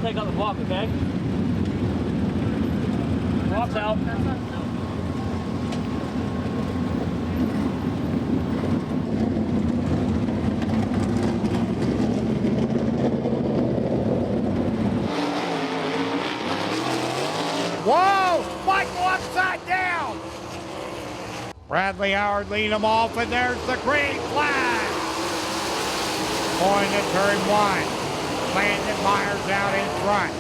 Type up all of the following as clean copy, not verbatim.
take out the block, okay? Block's out. Whoa! Michael upside down! Bradley Howard lead him off, and there's the green flag. Going to turn one. Landon Myers out in front.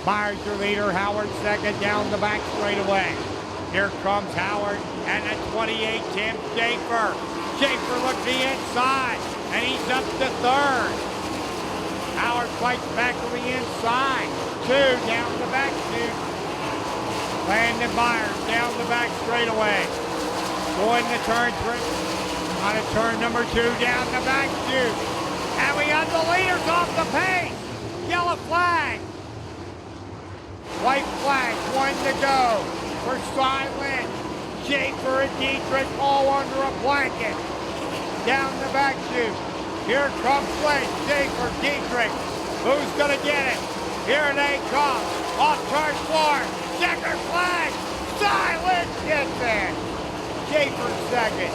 Myers your leader, Howard second down the back straightaway. Here comes Howard and the 28, Tim Schaefer. Schaefer looks the inside, and he's up to third. Howard fights back to the inside. Two down the back chute. Landon Myers down the back straightaway. Going to turn three. On to turn number two down the back chute. And we have the leaders off the pace. Yellow flag. White flag, one to go for silent. Schaefer and Dietrich all under a blanket. Down the back chute. Here comes Blake, Schaefer, Dietrich. Who's gonna get it? Here they come. Off turn four. Checker flag. Silent gets it. Schaefer second.